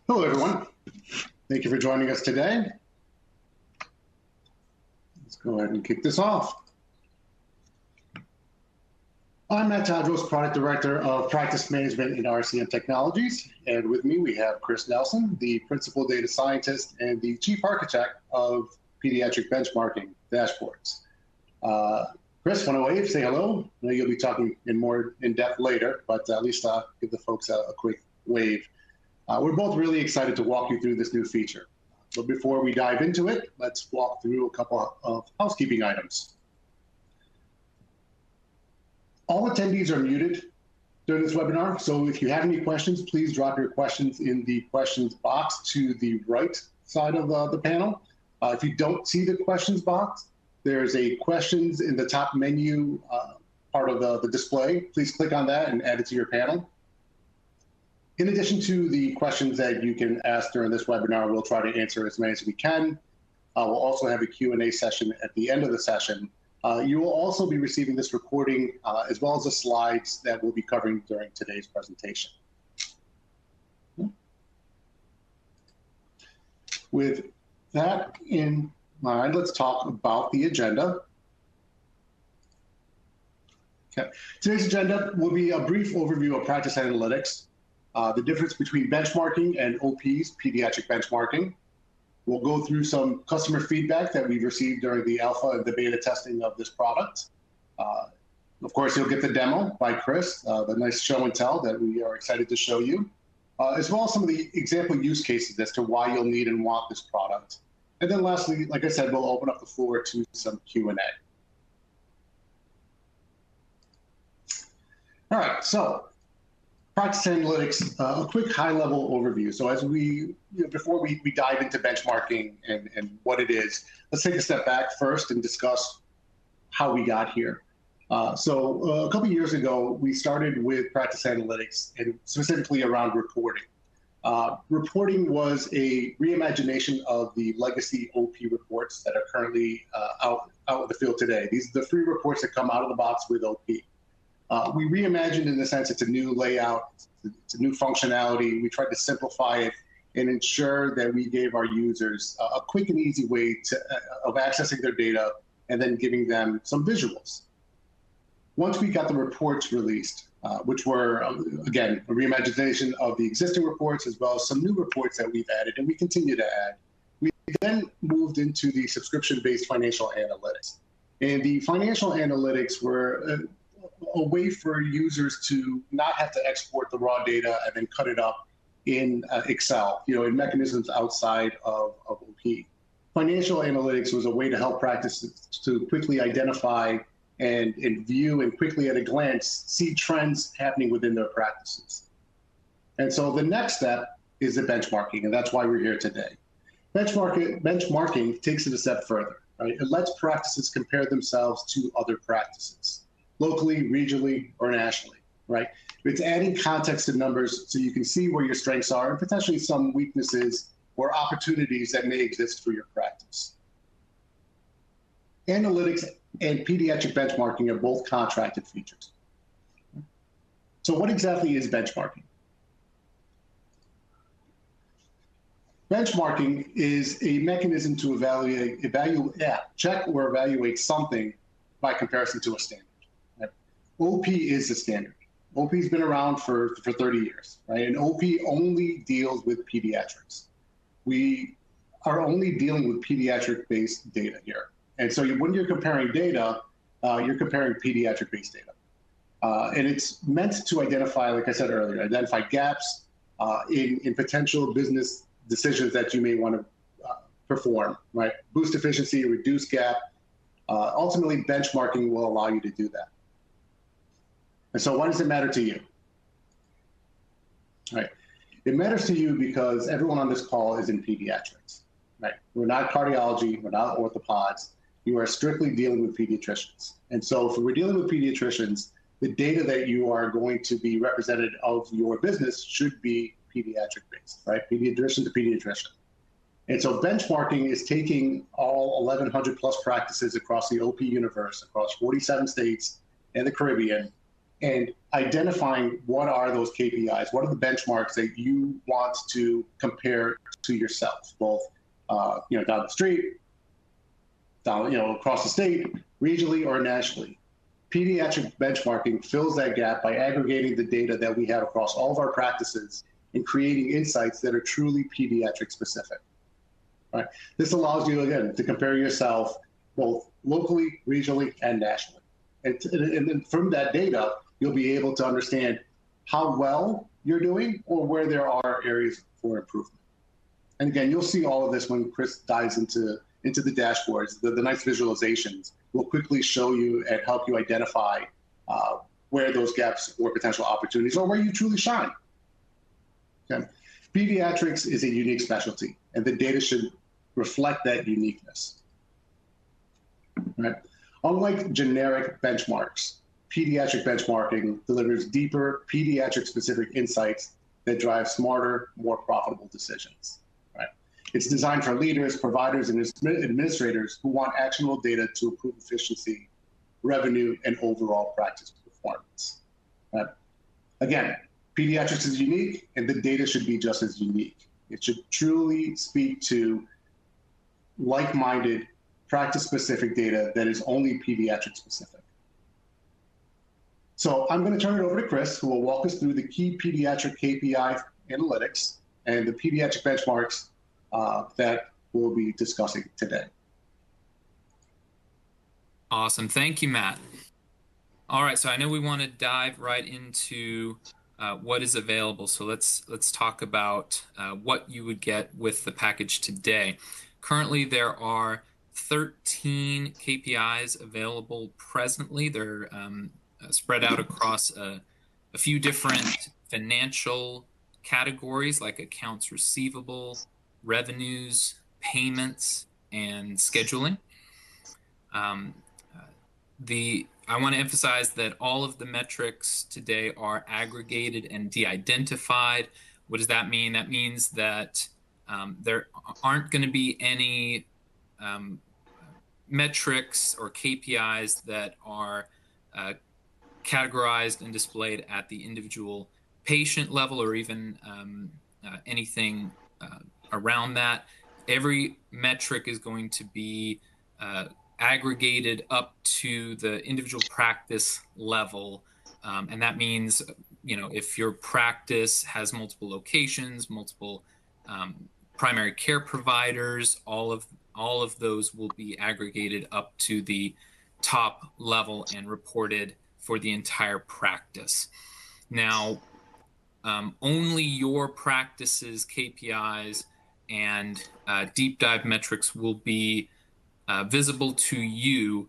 Hello, everyone. Thank you for joining us today. Let's go ahead and kick this off. I'm Matt Tadros, Product Director of Practice Management in RCM Technologies. And with me, we have Chris Nelson, the Principal Data Scientist and the Chief Architect of Pediatric Benchmarking Dashboards. Chris, want to wave, say hello? I know you'll be talking in more in-depth later, but at least give the folks a quick wave. We're both really excited to walk you through this new feature. But before we dive into it, let's walk through a couple of housekeeping items. All attendees are muted during this webinar, so if you have any questions, please drop your questions in the questions box to the right side of the panel. If you don't see the questions box, there's a questions in the top menu part of the display. Please click on that and add it to your panel. In addition to the questions that you can ask during this webinar, we'll try to answer as many as we can. We'll also have a Q&A session at the end of the session. You will also be receiving this recording as well as the slides that we'll be covering during today's presentation. With that in mind, let's talk about the agenda. Okay. Today's agenda will be a brief overview of practice analytics, the difference between benchmarking and OP's pediatric benchmarking. We'll go through some customer feedback that we've received during the alpha and the beta testing of this product. Of course, you'll get the demo by Chris, the nice show and tell that we are excited to show you, as well as some of the example use cases as to why you'll need and want this product. And then lastly, like I said, we'll open up the floor to some Q&A. All right, so practice analytics, a quick high-level overview. So as before we dive into benchmarking and what it is, let's take a step back first and discuss how we got here. So a couple years ago, we started with practice analytics and specifically around reporting. Reporting was a reimagination of the legacy OP reports that are currently out in the field today. These are the free reports that come out of the box with OP. We reimagined in the sense it's a new layout, it's a new functionality. We tried to simplify it and ensure that we gave our users a quick and easy way of accessing their data and then giving them some visuals. Once we got the reports released, which were, again, a reimagination of the existing reports as well as some new reports that we've added and we continue to add, we then moved into the subscription-based financial analytics. And the financial analytics were a way for users to not have to export the raw data and then cut it up in Excel, in mechanisms outside of OP. Financial analytics was a way to help practices to quickly identify and view and quickly at a glance see trends happening within their practices. And so the next step is the benchmarking, and that's why we're here today. Benchmarking takes it a step further, right? It lets practices compare themselves to other practices, locally, regionally, or nationally, right? It's adding context to numbers so you can see where your strengths are and potentially some weaknesses or opportunities that may exist for your practice. Analytics and pediatric benchmarking are both contracted features. So what exactly is benchmarking? Benchmarking is a mechanism to check or evaluate something by comparison to a standard. OP is the standard. OP's been around for 30 years, right? And OP only deals with pediatrics. We are only dealing with pediatric-based data here. And so when you're comparing data, you're comparing pediatric-based data. And it's meant to identify, like I said earlier, identify gaps in potential business decisions that you may want to perform, right? Boost efficiency, reduce gap. Ultimately, benchmarking will allow you to do that. And so why does it matter to you? Right. It matters to you because everyone on this call is in pediatrics, right? We're not cardiology, we're not orthopods. You are strictly dealing with pediatricians. And so if we're dealing with pediatricians, the data that you are going to be represented of your business should be pediatric based, right? Pediatrician to pediatrician. And so benchmarking is taking all 1,100 plus practices across the OP universe, across 47 states and the Caribbean, and identifying what are those KPIs, what are the benchmarks that you want to compare to yourself, both down the street, down across the state, regionally or nationally. Pediatric benchmarking fills that gap by aggregating the data that we have across all of our practices and creating insights that are truly pediatric specific. Right? This allows you, again, to compare yourself both locally, regionally, and nationally. And then from that data, you'll be able to understand how well you're doing or where there are areas for improvement. And again, you'll see all of this when Chris dives into the dashboards. The nice visualizations will quickly show you and help you identify where those gaps or potential opportunities or where you truly shine. Okay. Pediatrics is a unique specialty, and the data should reflect that uniqueness. Right? Unlike generic benchmarks, pediatric benchmarking delivers deeper pediatric-specific insights that drive smarter, more profitable decisions. Right? It's designed for leaders, providers, and administrators who want actionable data to improve efficiency, revenue, and overall practice performance. Right? Again, pediatrics is unique, and the data should be just as unique. It should truly speak to like-minded, practice-specific data that is only pediatric-specific. So I'm going to turn it over to Chris, who will walk us through the key pediatric KPI analytics and the pediatric benchmarks that we'll be discussing today. Awesome. Thank you, Matt. All right, so I know we want to dive right into what is available. So let's talk about what you would get with the package today. Currently, there are 13 KPIs available presently. They're spread out across a few different financial categories like accounts receivable, revenues, payments, and scheduling. I want to emphasize that all of the metrics today are aggregated and de-identified. What does that mean? That means that there aren't going to be any metrics or KPIs that are categorized and displayed at the individual patient level or even anything around that. Every metric is going to be aggregated up to the individual practice level. And that means, if your practice has multiple locations, multiple primary care providers, all of those will be aggregated up to the top level and reported for the entire practice. Now, only your practice's KPIs and deep dive metrics will be visible to you.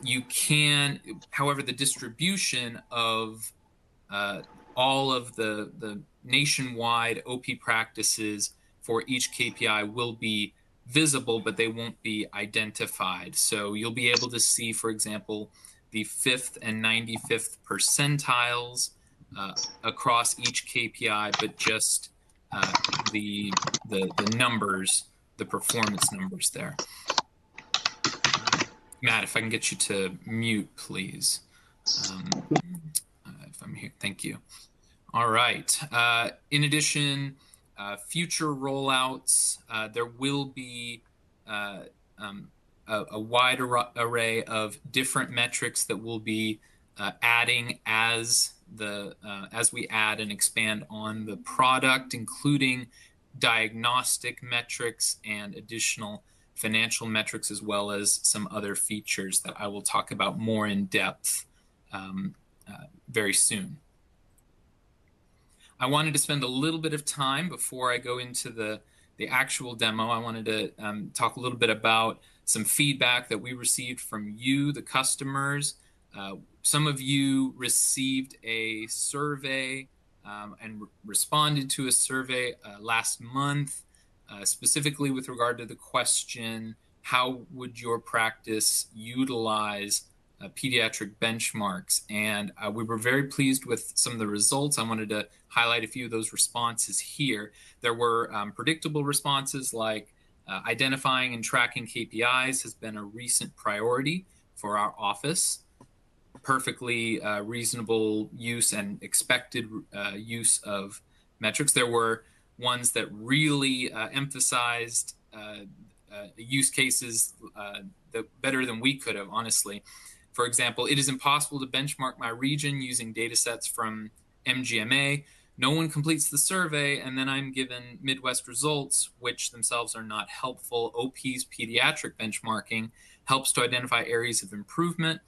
You can, however, the distribution of all of the nationwide OP practices for each KPI will be visible, but they won't be identified. So you'll be able to see, for example, the 5th and 95th percentiles across each KPI, but just the numbers, the performance numbers there. Matt, if I can get you to mute, please. If I'm here, thank you. All right. In addition, future rollouts, there will be a wide array of different metrics that we'll be adding as we add and expand on the product, including diagnostic metrics and additional financial metrics, as well as some other features that I will talk about more in depth very soon. I wanted to spend a little bit of time before I go into the actual demo. I wanted to talk a little bit about some feedback that we received from you, the customers. Some of you received a survey and responded to a survey last month, specifically with regard to the question, how would your practice utilize pediatric benchmarks? And we were very pleased with some of the results. I wanted to highlight a few of those responses here. There were predictable responses like identifying and tracking KPIs has been a recent priority for our office. perfectly reasonable use and expected use of metrics. There were ones that really emphasized use cases better than we could have, honestly. For example, it is impossible to benchmark my region using data sets from MGMA. No one completes the survey, and then I'm given Midwest results, which themselves are not helpful. OP's pediatric benchmarking helps to identify areas of improvement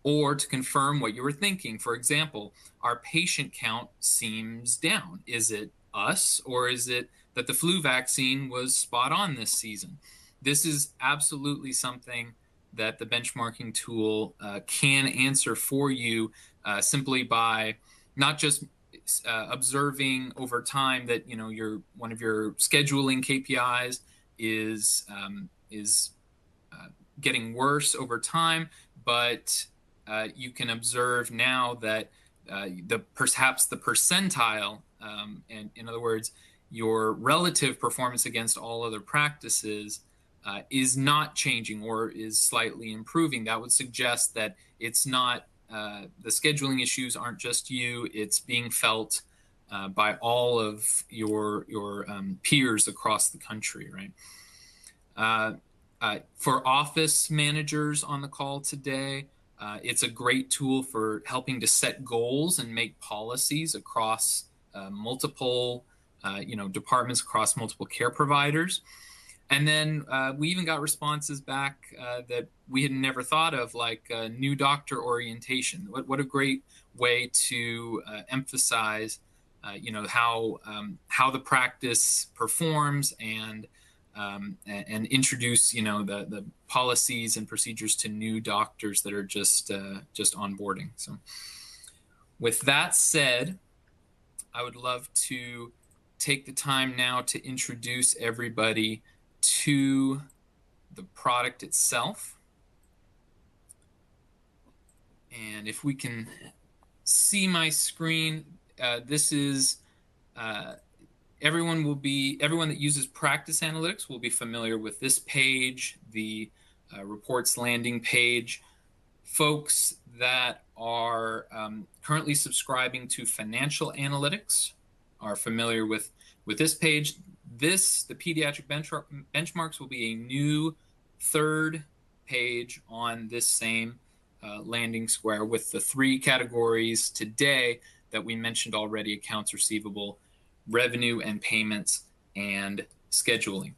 or to confirm what you were thinking. For example, our patient count seems down. Is it us, or is it that the flu vaccine was spot on this season? This is absolutely something that the benchmarking tool can answer for you simply by not just observing over time that one of your scheduling KPIs is getting worse over time, but you can observe now that perhaps the percentile, and in other words, your relative performance against all other practices is not changing or is slightly improving. That would suggest that it's not the scheduling issues aren't just you; it's being felt by all of your peers across the country, right? For office managers on the call today, it's a great tool for helping to set goals and make policies across multiple departments, across multiple care providers. And then we even got responses back that we had never thought of, like new doctor orientation. What a great way to emphasize how the practice performs and introduce the policies and procedures to new doctors that are just onboarding. So with that said, I would love to take the time now to introduce everybody to the product itself. And if we can see my screen, this is everyone that uses practice analytics will be familiar with this page, the reports landing page. Folks that are currently subscribing to financial analytics are familiar with this page. The pediatric benchmarks will be a new third page on this same landing square with the three categories today that we mentioned already: accounts receivable, revenue and payments, and scheduling.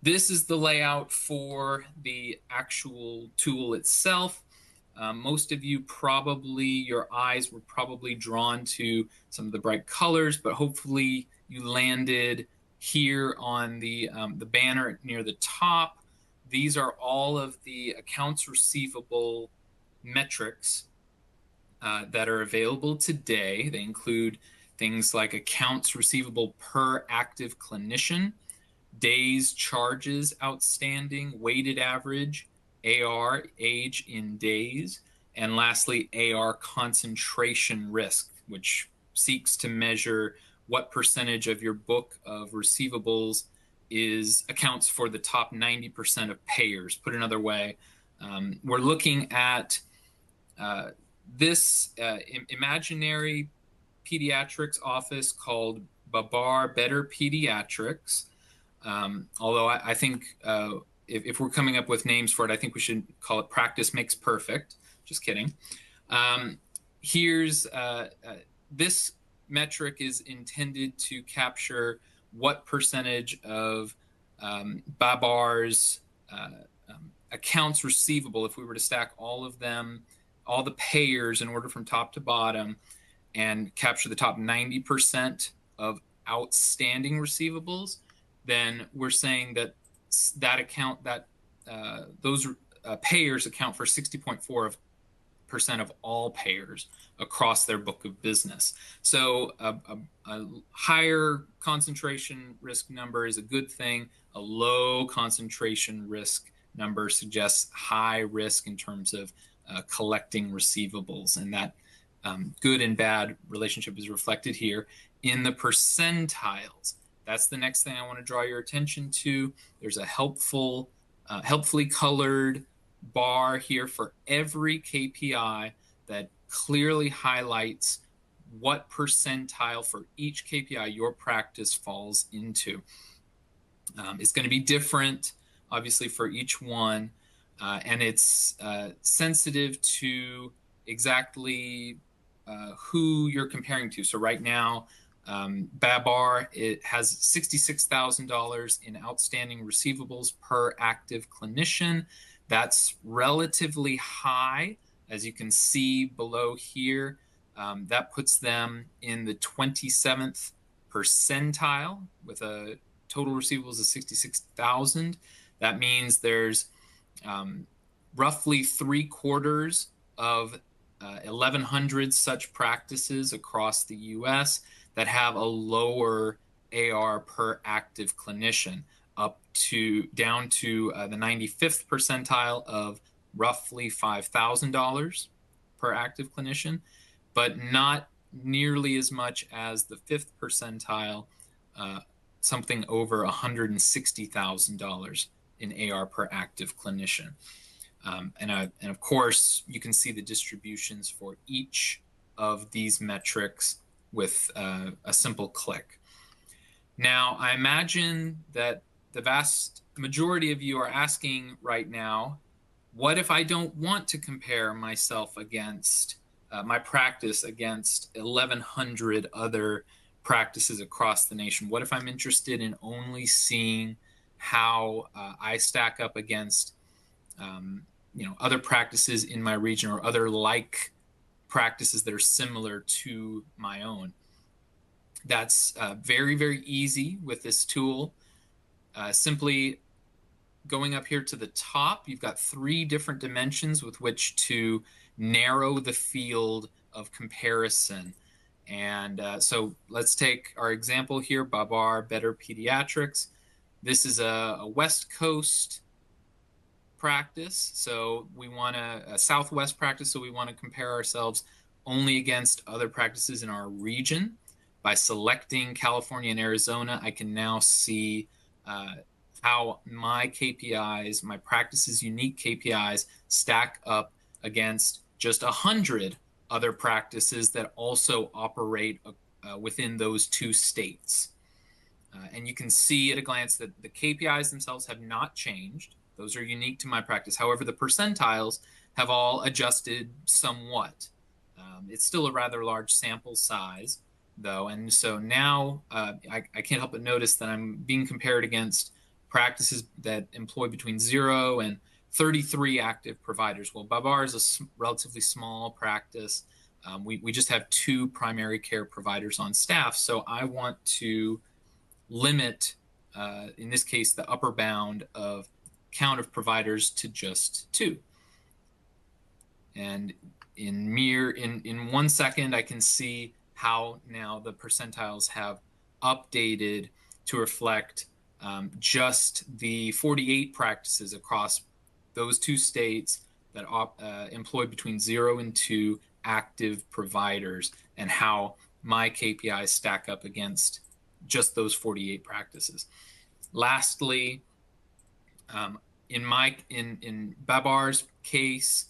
This is the layout for the actual tool itself. Most of you your eyes were probably drawn to some of the bright colors, but hopefully you landed here on the banner near the top. These are all of the accounts receivable metrics that are available today. They include things like accounts receivable per active clinician, days charges outstanding, weighted average, AR, age in days, and lastly, AR concentration risk, which seeks to measure what percentage of your book of receivables accounts for the top 90% of payers. Put another way, we're looking at this imaginary pediatrics office called Babar Better Pediatrics. Although I think if we're coming up with names for it, I think we should call it Practice Makes Perfect. Just kidding. Here's this metric is intended to capture what percentage of Babar's accounts receivable, if we were to stack all of them, all the payers in order from top to bottom, and capture the top 90% of outstanding receivables, then we're saying that those payers account for 60.4% of all payers across their book of business. So a higher concentration risk number is a good thing. A low concentration risk number suggests high risk in terms of collecting receivables, and that good and bad relationship is reflected here in the percentiles. That's the next thing I want to draw your attention to. There's a helpfully colored bar here for every KPI that clearly highlights what percentile for each KPI your practice falls into. It's going to be different, obviously, for each one, and it's sensitive to exactly who you're comparing to. So right now, Babar, it has $66,000 in outstanding receivables per active clinician. That's relatively high, as you can see below here. That puts them in the 27th percentile with a total receivables of 66,000. That means there's roughly 3/4 of 1,100 such practices across the U.S. that have a lower AR per active clinician, down to the 95th percentile of roughly $5,000 per active clinician, but not nearly as much as the 5th percentile, something over $160,000 in AR per active clinician. And of course, you can see the distributions for each of these metrics with a simple click. Now, I imagine that the vast majority of you are asking right now, what if I don't want to compare myself against my practice against 1,100 other practices across the nation? What if I'm interested in only seeing how I stack up against other practices in my region or other like practices that are similar to my own? That's very, very easy with this tool. Simply going up here to the top, you've got 3 different dimensions with which to narrow the field of comparison. And so let's take our example here, Babar Better Pediatrics. This is a West Coast practice, so we want a Southwest practice, so we want to compare ourselves only against other practices in our region. By selecting California and Arizona, I can now see how my KPIs, my practice's unique KPIs, stack up against just 100 other practices that also operate within those 2 states. And you can see at a glance that the KPIs themselves have not changed. Those are unique to my practice. However, the percentiles have all adjusted somewhat. It's still a rather large sample size, though. And so now I can't help but notice that I'm being compared against practices that employ between 0 and 33 active providers. Well, Babar is a relatively small practice. We just have 2 primary care providers on staff. So I want to limit, in this case, the upper bound of count of providers to just 2. And in 1 second, I can see how now the percentiles have updated to reflect just the 48 practices across those 2 states that employ between 0 and 2 active providers, and how my KPIs stack up against just those 48 practices. Lastly, in Babar's case,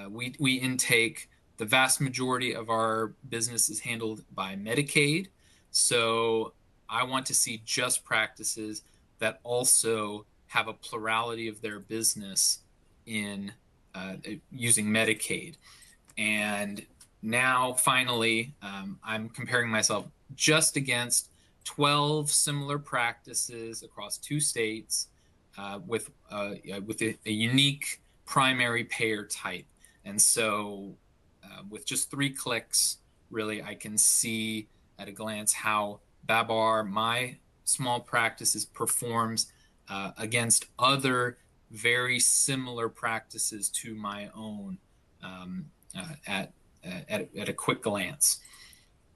we intake, the vast majority of our business is handled by Medicaid. So I want to see just practices that also have a plurality of their business in using Medicaid. And now, finally, I'm comparing myself just against 12 similar practices across 2 states with a unique primary payer type. And so with just 3 clicks, really, I can see at a glance how Babar, my small practices, performs against other very similar practices to my own at a quick glance.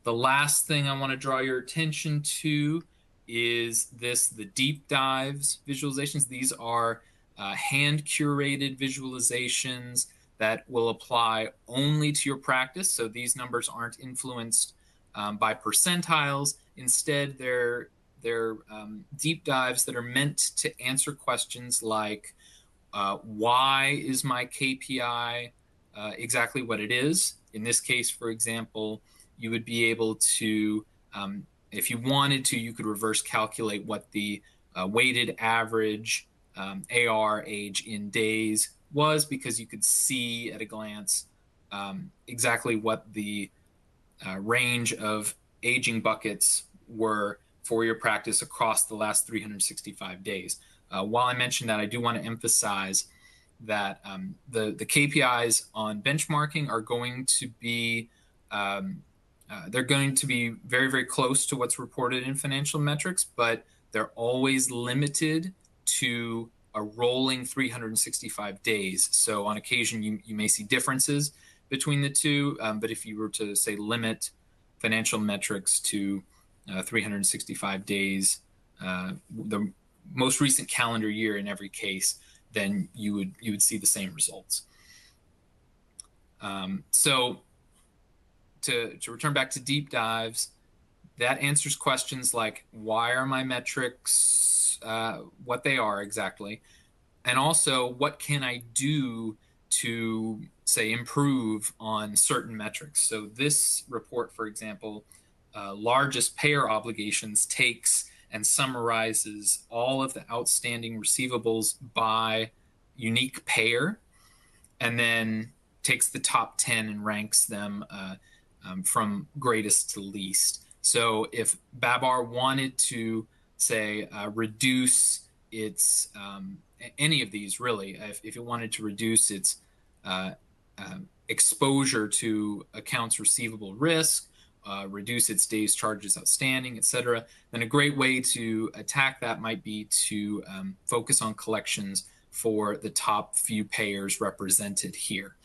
The last thing I want to draw your attention to is the deep dives visualizations. These are hand curated visualizations that will apply only to your practice. So these numbers aren't influenced by percentiles. Instead, they're deep dives that are meant to answer questions like, why is my KPI exactly what it is. In this case, for example, you would be able to, if you wanted to, you could reverse calculate what the weighted average AR age in days was, because you could see at a glance exactly what the range of aging buckets were for your practice across the last 365 days. While I mentioned that, I do want to emphasize that the KPIs on benchmarking are going to be they're going to be very, very close to what's reported in financial metrics, but they're always limited to a rolling 365 days. So on occasion, you may see differences between the two, but if you were to, say, limit financial metrics to 365 days, the most recent calendar year in every case, then you would see the same results. So to return back to deep dives, that answers questions like, why are my metrics what they are exactly? And also, what can I do to, say, improve on certain metrics? So this report, for example, largest payer obligations, takes and summarizes all of the outstanding receivables by unique payer, and then takes the top 10 and ranks them from greatest to least. So if Babar wanted to, say, reduce its, any of these really, if it wanted to reduce its exposure to accounts receivable risk, reduce its days charges outstanding, etc., then a great way to attack that might be to focus on collections for the top few payers represented here.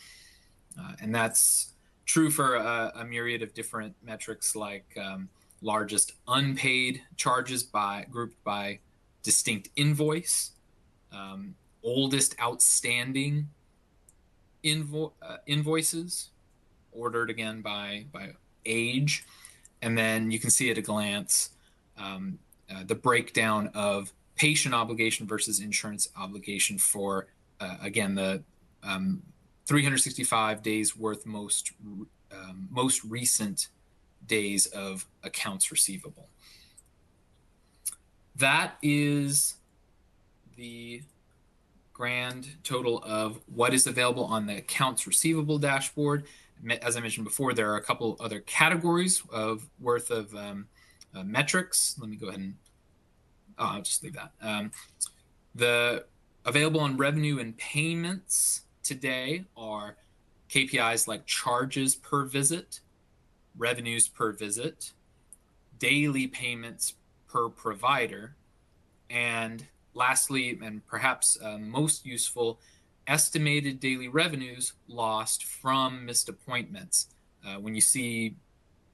And that's true for a myriad of different metrics, like largest unpaid charges grouped by distinct invoice, oldest outstanding invoices ordered again by age, and then you can see at a glance the breakdown of patient obligation versus insurance obligation for again the 365 days worth most recent days of accounts receivable. That is the grand total of what is available on the accounts receivable dashboard. As I mentioned before, there are a couple other categories of worth of metrics. Let me go ahead and I'll just leave that. The available on revenue and payments today are KPIs like charges per visit, revenues per visit, daily payments per provider, and lastly, and perhaps most useful, estimated daily revenues lost from missed appointments. When you see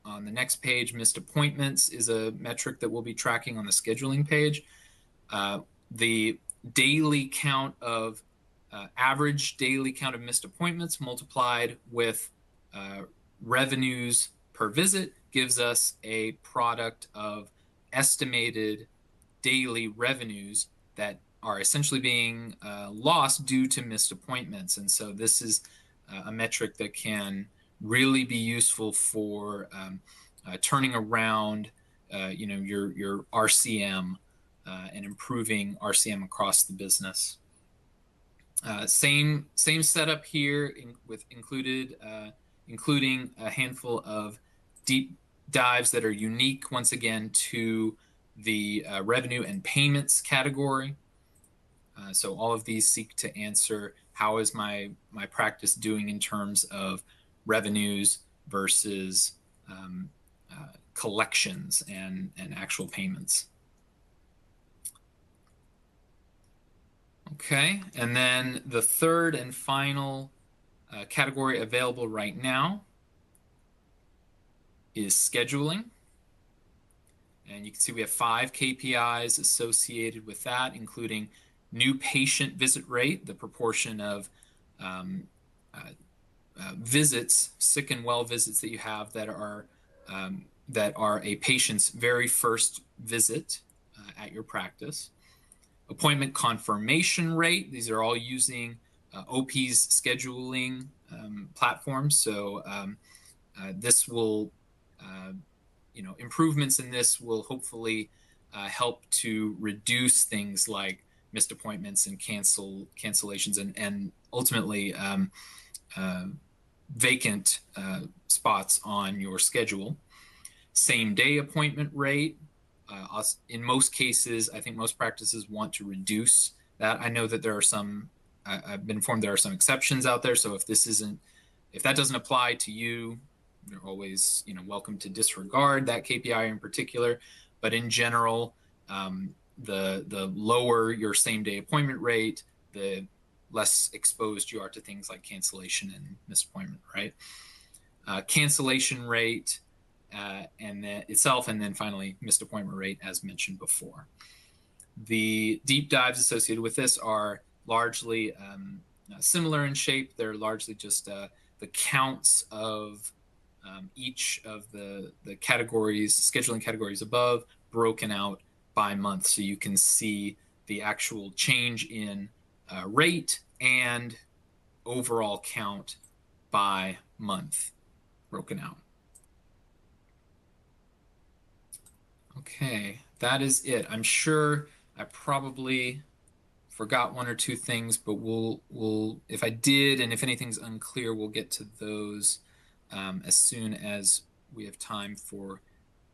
on the next page, missed appointments is a metric that we'll be tracking on the scheduling page. The daily count of average daily count of missed appointments multiplied with revenues per visit gives us a product of estimated daily revenues that are essentially being lost due to missed appointments. And so this is a metric that can really be useful for turning around your RCM and improving RCM across the business. Same setup here with including a handful of deep dives that are unique once again to the revenue and payments category. So all of these seek to answer, how is my practice doing in terms of revenues versus collections and actual payments. Okay, and then the third and final category available right now is scheduling. And you can see we have 5 KPIs associated with that, including new patient visit rate, the proportion of visits, sick and well visits that you have that are a patient's very first visit at your practice. appointment confirmation rate. These are all using OP's scheduling platforms. So this will, improvements in this will hopefully help to reduce things like missed appointments and cancellations and ultimately vacant spots on your schedule. Same day appointment rate. In most cases, I think most practices want to reduce that. I know that there are some, I've been informed there are some exceptions out there. So if that doesn't apply to you, you're always, welcome to disregard that KPI in particular. But in general, the lower your same day appointment rate, the less exposed you are to things like cancellation and misappointment, right? Cancellation rate and then itself, and then finally missed appointment rate, as mentioned before. The deep dives associated with this are largely similar in shape. They're largely just the counts of each of the categories, scheduling categories above, broken out by month, so you can see the actual change in rate and overall count by month broken out. Okay, that is it. I'm sure I probably forgot one or two things, but we'll if I did, and if anything's unclear, we'll get to those as soon as we have time for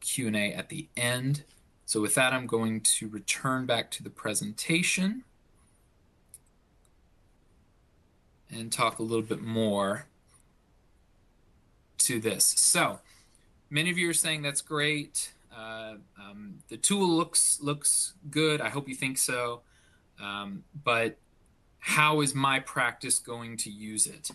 Q&A at the end. So with that, I'm going to return back to the presentation and talk a little bit more to this. So many of you are saying that's great. The tool looks good. I hope you think so. But how is my practice going to use it?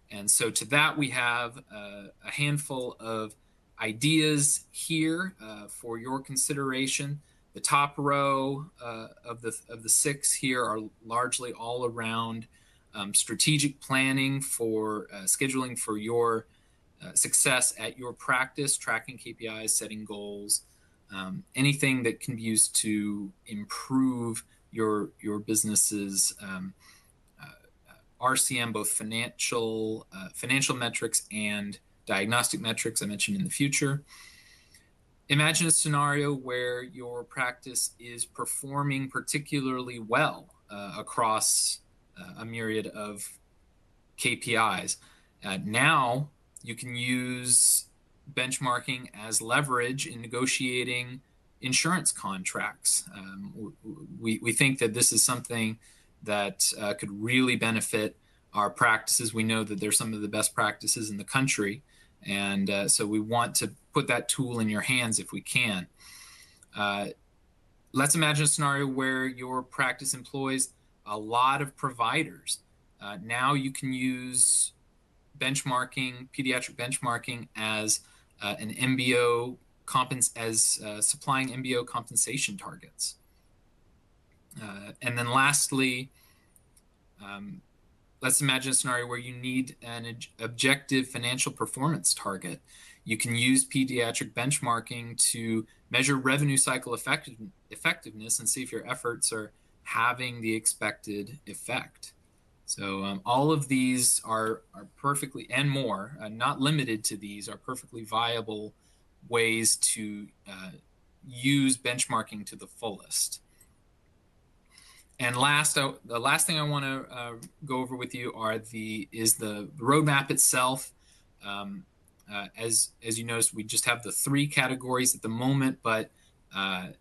And so to that, we have a handful of ideas here for your consideration. The top row of the 6 here are largely all around strategic planning for scheduling for your success at your practice, tracking KPIs, setting goals, anything that can be used to improve your business's RCM, both financial metrics and diagnostic metrics I mentioned in the future. Imagine a scenario where your practice is performing particularly well across a myriad of KPIs. Now you can use benchmarking as leverage in negotiating insurance contracts. We think that this is something that could really benefit our practices. We know that they're some of the best practices in the country, and so we want to put that tool in your hands if we can. Let's imagine a scenario where your practice employs a lot of providers. Now you can use benchmarking, pediatric benchmarking, as an MBO supplying MBO compensation targets. And then lastly, let's imagine a scenario where you need an objective financial performance target. You can use pediatric benchmarking to measure revenue cycle effectiveness and see if your efforts are having the expected effect. So all of these are perfectly, and more, not limited to these, are perfectly viable ways to use benchmarking to the fullest. And the last thing I want to go over with you is the roadmap itself. As you noticed, we just have the 3 categories at the moment, but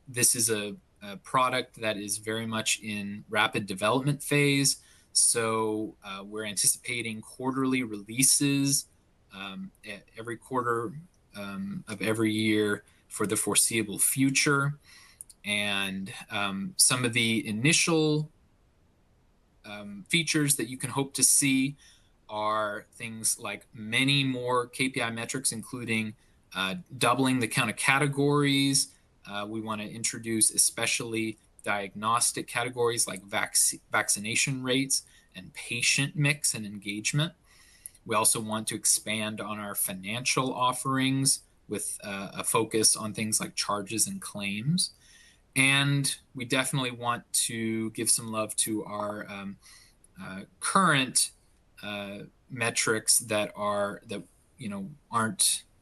this is a product that is very much in rapid development phase. So we're anticipating quarterly releases every quarter of every year for the foreseeable future. And some of the initial features that you can hope to see are things like many more KPI metrics, including doubling the count of categories. We want to introduce especially diagnostic categories like vaccination rates and patient mix and engagement. We also want to expand on our financial offerings with a focus on things like charges and claims. And we definitely want to give some love to our current metrics that aren't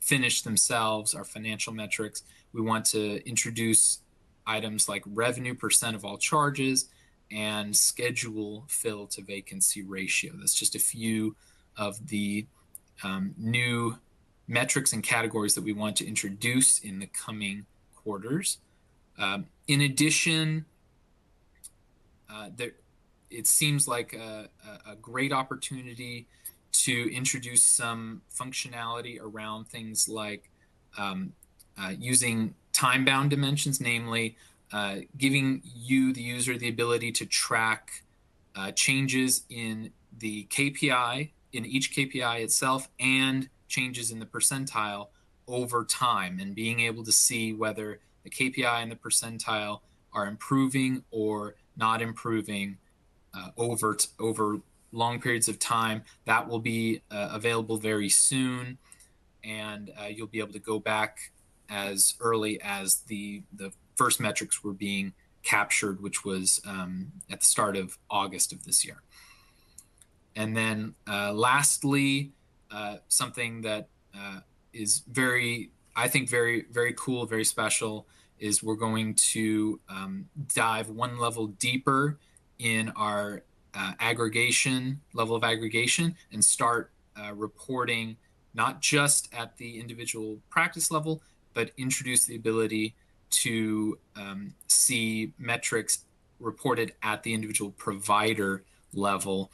finished themselves, our financial metrics. We want to introduce items like revenue percent of all charges and schedule fill to vacancy ratio. That's just a few of the new metrics and categories that we want to introduce in the coming quarters. In addition, it seems like a great opportunity to introduce some functionality around things like using time-bound dimensions, namely giving you, the user, the ability to track changes in the KPI, in each KPI itself, and changes in the percentile over time, and being able to see whether the KPI and the percentile are improving or not improving over long periods of time. That will be available very soon, and you'll be able to go back as early as the first metrics were being captured, which was at the start of August of this year. And then lastly, something that is I think very, very cool, very special, is we're going to dive one level deeper in our level of aggregation, and start reporting not just at the individual practice level, but introduce the ability to see metrics reported at the individual provider level,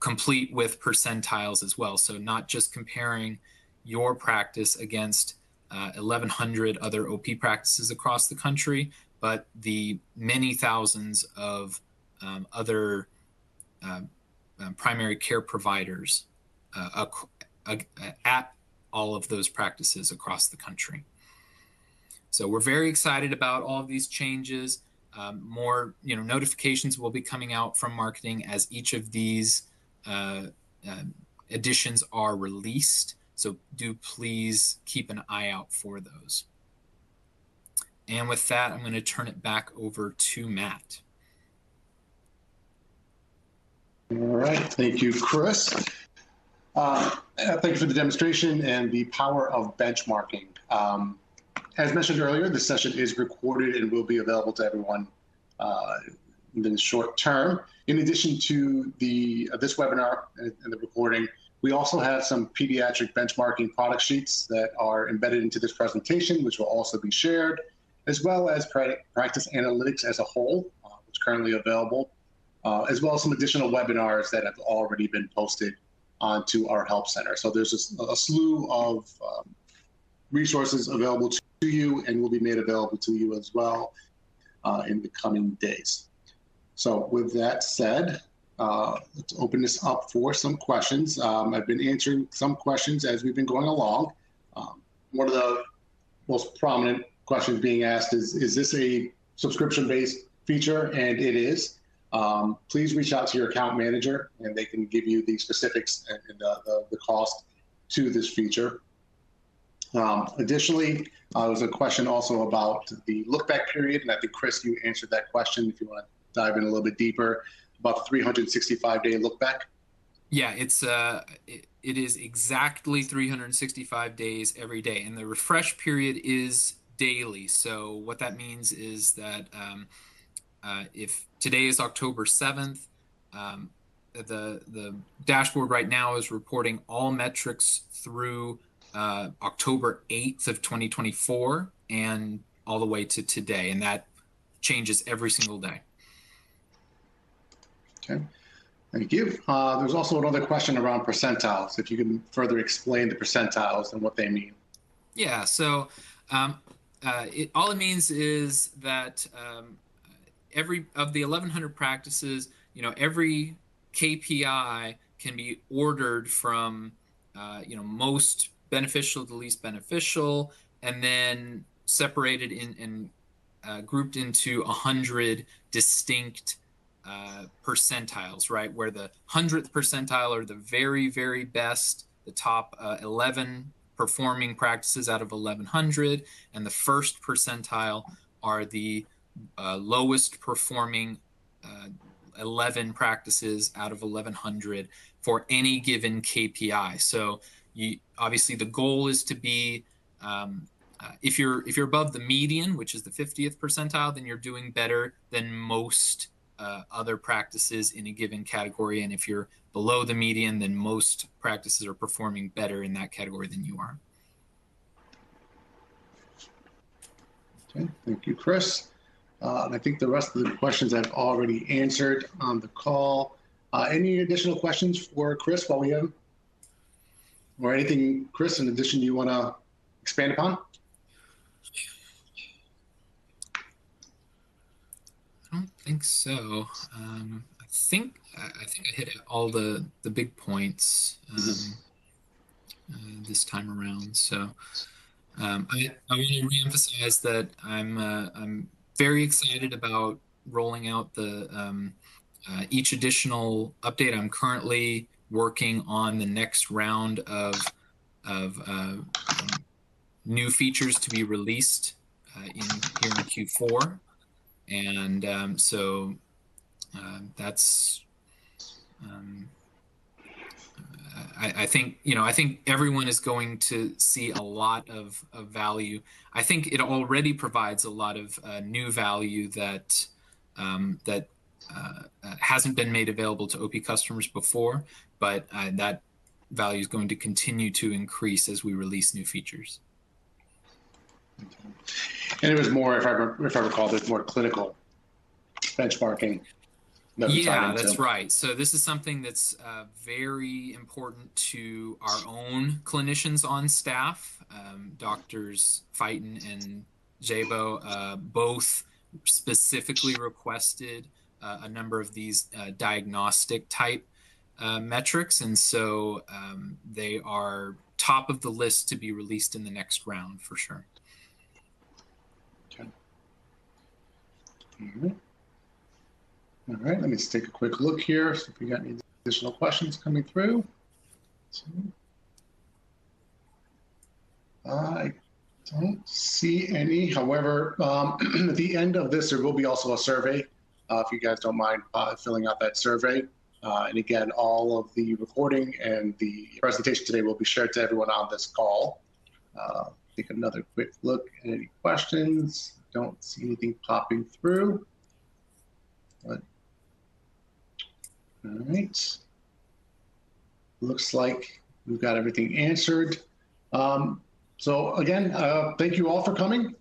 complete with percentiles as well. So not just comparing your practice against 1,100 other OP practices across the country, but the many thousands of other primary care providers at all of those practices across the country. So we're very excited about all of these changes. More notifications will be coming out from marketing as each of these additions are released. So do please keep an eye out for those. And with that, I'm going to turn it back over to Matt. All right, thank you, Chris. Thank you for the demonstration and the power of benchmarking. As mentioned earlier, this session is recorded and will be available to everyone in the short term. In addition to this webinar and the recording, we also have some pediatric benchmarking product sheets that are embedded into this presentation, which will also be shared, as well as practice analytics as a whole, which is currently available, as well as some additional webinars that have already been posted onto our help center. So there's a slew of resources available to you, and will be made available to you as well in the coming days. So with that said, let's open this up for some questions. I've been answering some questions as we've been going along. One of the most prominent questions being asked is this a subscription-based feature? And it is. Please reach out to your account manager, and they can give you the specifics and the cost to this feature. Additionally, there was a question also about the look-back period, and I think, Chris, you answered that question. If you want to dive in a little bit deeper about the 365-day look-back. Yeah, it is exactly 365 days every day, and the refresh period is daily. So what that means is that if today is October 7th, the dashboard right now is reporting all metrics through October 8th of 2024 and all the way to today, and that changes every single day. Okay, thank you. There's also another question around percentiles. If you can further explain the percentiles and what they mean. Yeah, so all it means is that every of the 1,100 practices, every KPI can be ordered from most beneficial to least beneficial, and then separated and grouped into 100 distinct percentiles, right? Where the 100th percentile are the very, very best, the top 11 performing practices out of 1,100, and the first percentile are the lowest performing 11 practices out of 1,100 for any given KPI. So obviously the goal is to be, if you're above the median, which is the 50th percentile, then you're doing better than most other practices in a given category. And if you're below the median, then most practices are performing better in that category than you are. Okay, thank you, Chris. And I think the rest of the questions I've already answered on the call. Any additional questions for Chris while we have him? Or anything, Chris, in addition you want to expand upon? I don't think so. I think I hit all the big points this time around. So I want to reemphasize that I'm very excited about rolling out the each additional update. I'm currently working on the next round of new features to be released here in Q4, and so that's. I think everyone is going to see a lot of value. I think it already provides a lot of new value that hasn't been made available to OP customers before, but that value is going to continue to increase as we release new features. And it was more, if I recall, there's more clinical benchmarking. Yeah, that's right. So this is something that's very important to our own clinicians on staff. Doctors Fighton and Jabo both specifically requested a number of these diagnostic type metrics, and so they are top of the list to be released in the next round for sure. Okay. All right, let me just take a quick look here, see if we got any additional questions coming through. I don't see any. However, at the end of this, there will be also a survey, if you guys don't mind filling out that survey. And again, all of the recording and the presentation today will be shared to everyone on this call. Take another quick look at any questions. Don't see anything popping through. But all right. Looks like we've got everything answered. So again, thank you all for coming.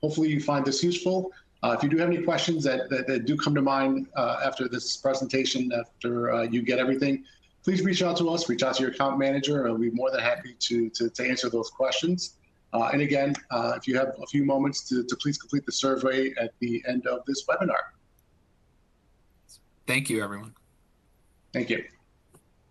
Hopefully you find this useful. If you do have any questions that do come to mind after this presentation, after you get everything, please reach out to us, reach out to your account manager, and we'll be more than happy to answer those questions. And again, if you have a few moments to please complete the survey at the end of this webinar. Thank you, everyone. Thank you.